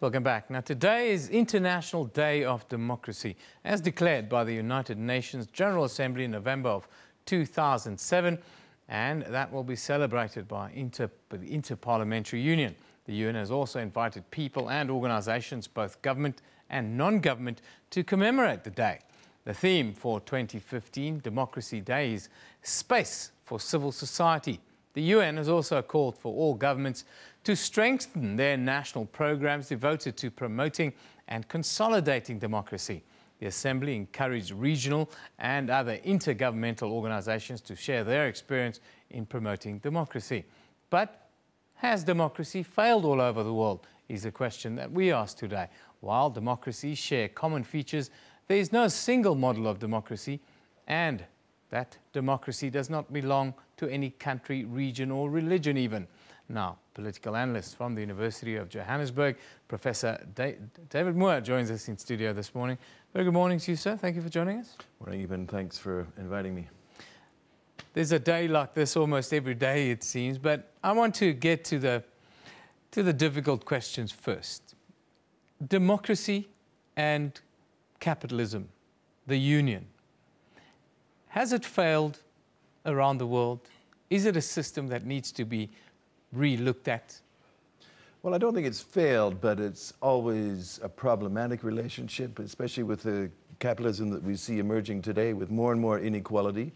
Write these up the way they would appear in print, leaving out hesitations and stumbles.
Welcome back. Now, today is International Day of Democracy, as declared by the United Nations General Assembly in November of 2007, and that will be celebrated by the Inter-Parliamentary Union. The UN has also invited people and organizations, both government and non-government, to commemorate the day. The theme for 2015 Democracy Day is Space for Civil Society. The UN has also called for all governments to strengthen their national programs devoted to promoting and consolidating democracy. The Assembly encouraged regional and other intergovernmental organizations to share their experience in promoting democracy. But has democracy failed all over the world, is a question that we ask today. While democracies share common features, there is no single model of democracy, and that democracy does not belong to any country, region or religion even. Now, political analyst from the University of Johannesburg, Professor David Moore, joins us in studio this morning. Very good morning to you, sir. Thank you for joining us. Morning, Eben. Thanks for inviting me. There's a day like this almost every day, it seems, but I want to get to the difficult questions first. Democracy and capitalism, the union. Has it failed around the world? Is it a system that needs to be re-looked at? Well, I don't think it's failed, but it's always a problematic relationship, especially with the capitalism that we see emerging today with more and more inequality.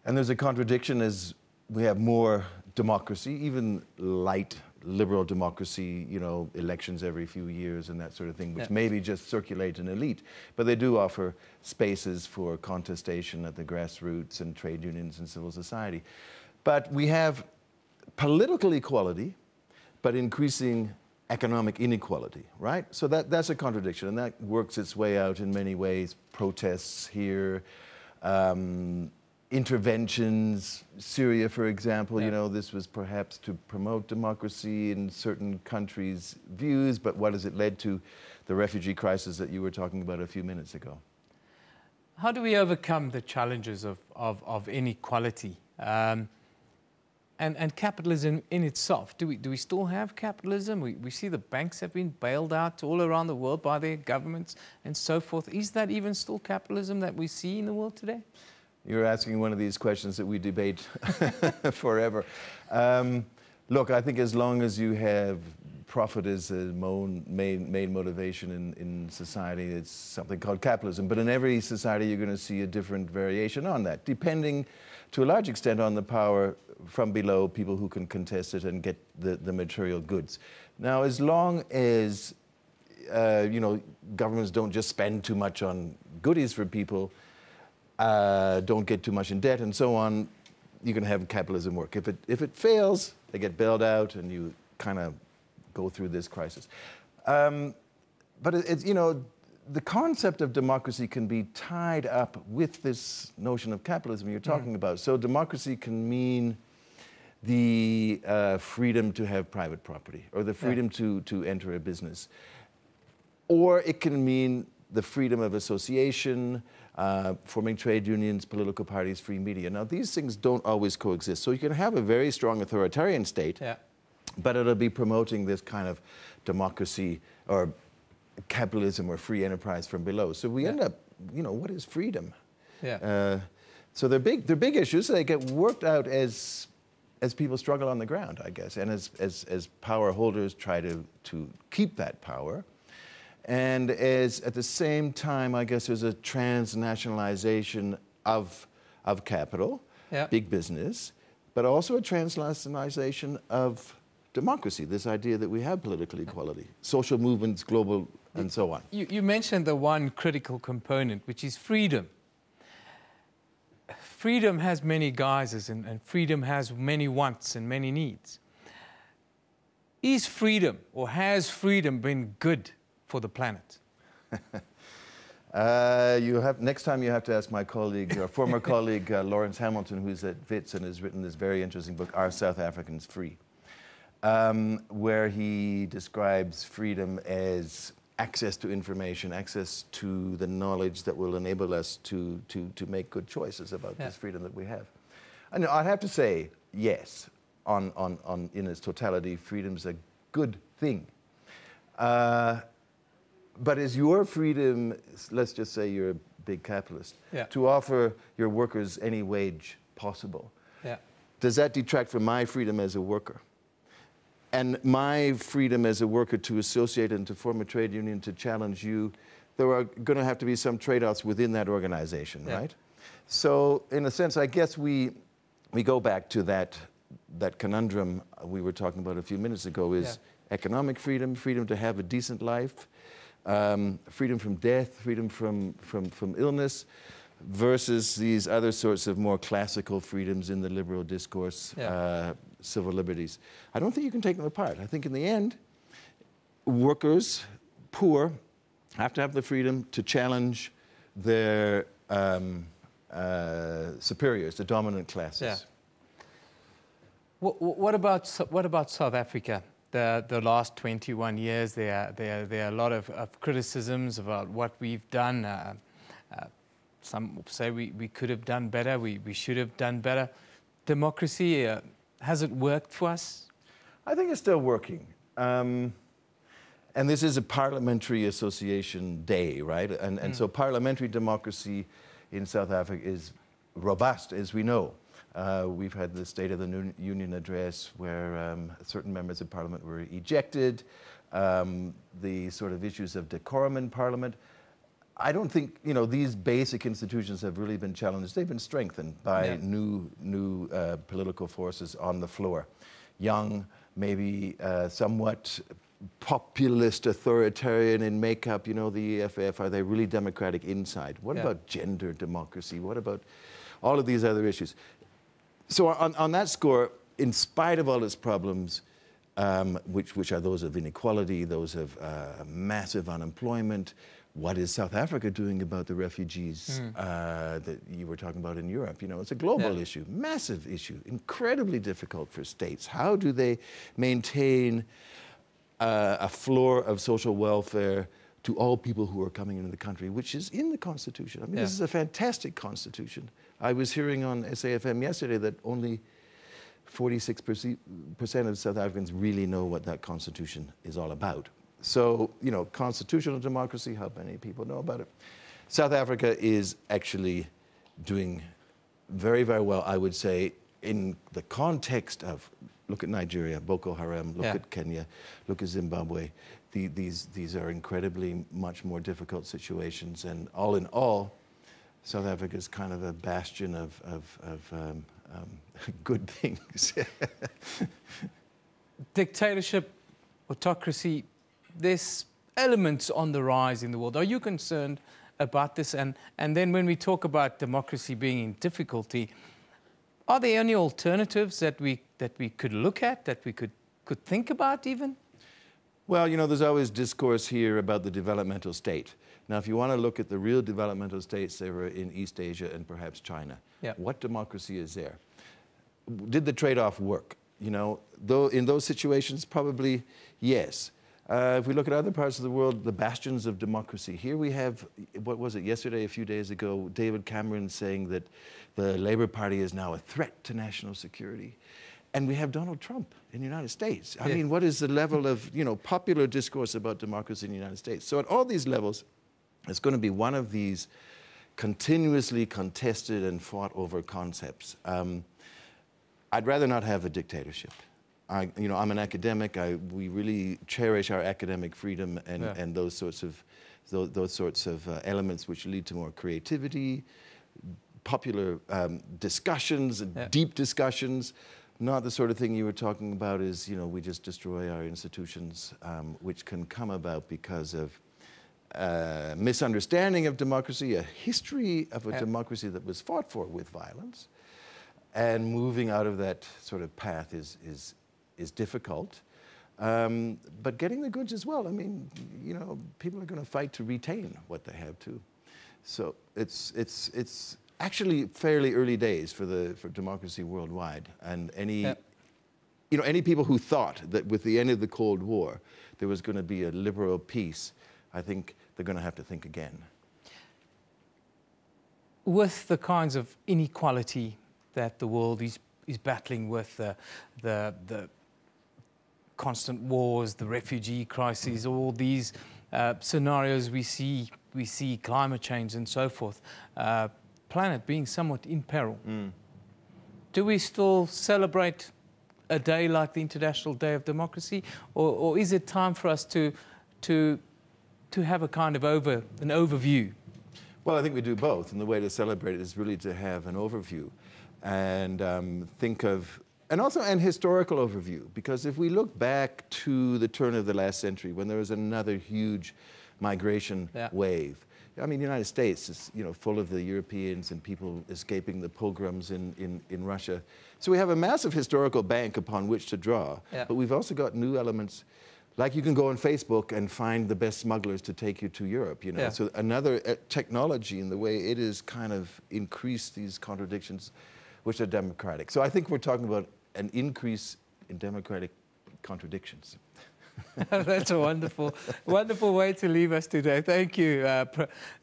And there's a contradiction as we have more democracy, even light liberal democracy, you know, elections every few years and that sort of thing, which maybe just circulate an elite. But they do offer spaces for contestation at the grassroots and trade unions and civil society. But we have political equality, but increasing economic inequality, right? So that's a contradiction, and that works its way out in many ways. Protests here, interventions, Syria, for example, you know, this was perhaps to promote democracy in certain countries' views, but what has it led to? The refugee crisis that you were talking about a few minutes ago. How do we overcome the challenges of inequality? And capitalism in itself, do we still have capitalism? We see the banks have been bailed out all around the world by their governments and so forth. Is that even still capitalism that we see in the world today? You're asking one of these questions that we debate forever. Look, I think as long as you have profit as a main motivation in society, it's something called capitalism. But in every society, you're going to see a different variation on that, depending to a large extent on the power from below, people who can contest it and get the material goods. Now, as long as you know, governments don't just spend too much on goodies for people, don't get too much in debt and so on, you can have capitalism work. If it fails, they get bailed out and you kind of go through this crisis. But it's, you know, the concept of democracy can be tied up with this notion of capitalism you're talking about. So democracy can mean the freedom to have private property, or the freedom to enter a business. Or it can mean the freedom of association, forming trade unions, political parties, free media. Now, these things don't always coexist. So you can have a very strong authoritarian state, but it'll be promoting this kind of democracy or capitalism or free enterprise from below. So we end up, you know, what is freedom? So they're big issues. They get worked out as people struggle on the ground, I guess, and as power holders try to keep that power. And as at the same time, I guess there's a transnationalization of capital, big business, but also a transnationalization of democracy, this idea that we have political equality, social movements, global, and so on. You mentioned the one critical component, which is freedom. Freedom has many guises, and freedom has many wants and many needs. Is freedom, or has freedom been good for the planet? Next time you have to ask my colleague, or former colleague, Lawrence Hamilton, who's at WITS and has written this very interesting book, Are South Africans Free? Where he describes freedom as access to information, access to the knowledge that will enable us to make good choices about this freedom that we have. And I'd have to say, yes, in its totality, freedom's a good thing. But is your freedom, let's just say you're a big capitalist, Yeah. to offer your workers any wage possible? Yeah. Does that detract from my freedom as a worker? And my freedom as a worker to associate and to form a trade union to challenge you, there are going to have to be some trade-offs within that organization, Yeah. right? So in a sense, I guess we go back to that conundrum we were talking about a few minutes ago, is economic freedom, freedom to have a decent life, freedom from death, freedom from illness, versus these other sorts of more classical freedoms in the liberal discourse, civil liberties. I don't think you can take them apart. I think in the end, workers, poor, have to have the freedom to challenge their superiors, the dominant classes. Yeah. What about South Africa? The last 21 years, there are a lot of criticisms about what we've done. Some say we could have done better, we should have done better. Democracy, has it worked for us? I think it's still working. And this is a parliamentary association day, right? And so parliamentary democracy in South Africa is robust, as we know. We've had the State of the Union address where certain members of parliament were ejected, the sort of issues of decorum in parliament. I don't think, these basic institutions have really been challenged. They've been strengthened by new political forces on the floor. Young, maybe somewhat populist, authoritarian in makeup, the EFF, are they really democratic inside? What about gender democracy? What about all of these other issues? So on that score, in spite of all its problems, which are those of inequality, those of massive unemployment, what is South Africa doing about the refugees that you were talking about in Europe? It's a global issue, massive issue, incredibly difficult for states. How do they maintain a floor of social welfare to all people who are coming into the country, which is in the Constitution? I mean, this is a fantastic Constitution. I was hearing on SAFM yesterday that only 46% of South Africans really know what that Constitution is all about. So, constitutional democracy, how many people know about it? South Africa is actually doing very, very well, I would say, in the context of, look at Nigeria, Boko Haram, look at Kenya, look at Zimbabwe. These are incredibly much more difficult situations, and all in all, South Africa is kind of a bastion of good things. Dictatorship, autocracy, there's elements on the rise in the world. Are you concerned about this? And then when we talk about democracy being in difficulty, are there any alternatives that we could look at, that we could think about even? Well, there's always discourse here about the developmental state. Now, if you want to look at the real developmental states, they were in East Asia and perhaps China. What democracy is there? Did the trade-off work? Though in those situations, probably yes. If we look at other parts of the world, the bastions of democracy, here we have, what was it, yesterday, a few days ago, David Cameron saying that the Labour Party is now a threat to national security. And we have Donald Trump in the United States. I mean, what is the level of, popular discourse about democracy in the United States? So at all these levels, it's going to be one of these continuously contested and fought over concepts. I'd rather not have a dictatorship. I'm an academic. We really cherish our academic freedom and those sorts of elements which lead to more creativity, popular discussions, deep discussions. Not the sort of thing you were talking about is, we just destroy our institutions, which can come about because of misunderstanding of democracy, a history of a democracy that was fought for with violence, and moving out of that sort of path is difficult. But getting the goods as well. I mean, people are going to fight to retain what they have too. So it's actually fairly early days for democracy worldwide. And any people who thought that with the end of the Cold War there was going to be a liberal peace, I think they're going to have to think again. With the kinds of inequality that the world is battling with, the constant wars, the refugee crises, all these scenarios we see climate change and so forth, planet being somewhat in peril. Do we still celebrate a day like the International Day of Democracy, or is it time for us to have a kind of an overview? Well, I think we do both, and the way to celebrate it is really to have an overview and think of, and historical overview, because if we look back to the turn of the last century when there was another huge migration wave, I mean, the United States is, full of the Europeans and people escaping the pogroms in Russia. So we have a massive historical bank upon which to draw, but we've also got new elements. Like you can go on Facebook and find the best smugglers to take you to Europe, So another technology in the way it has kind of increased these contradictions, which are democratic. So I think we're talking about an increase in democratic contradictions. That's a wonderful way to leave us today. Thank you.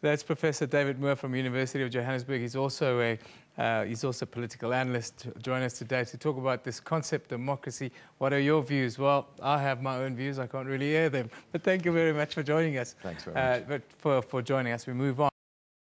That's Professor David Moore from University of Johannesburg. He's also a political analyst. Join us today to talk about this concept, democracy. What are your views? Well, I have my own views. I can't really air them. But thank you very much for joining us. Thanks very much. But for joining us, we move on.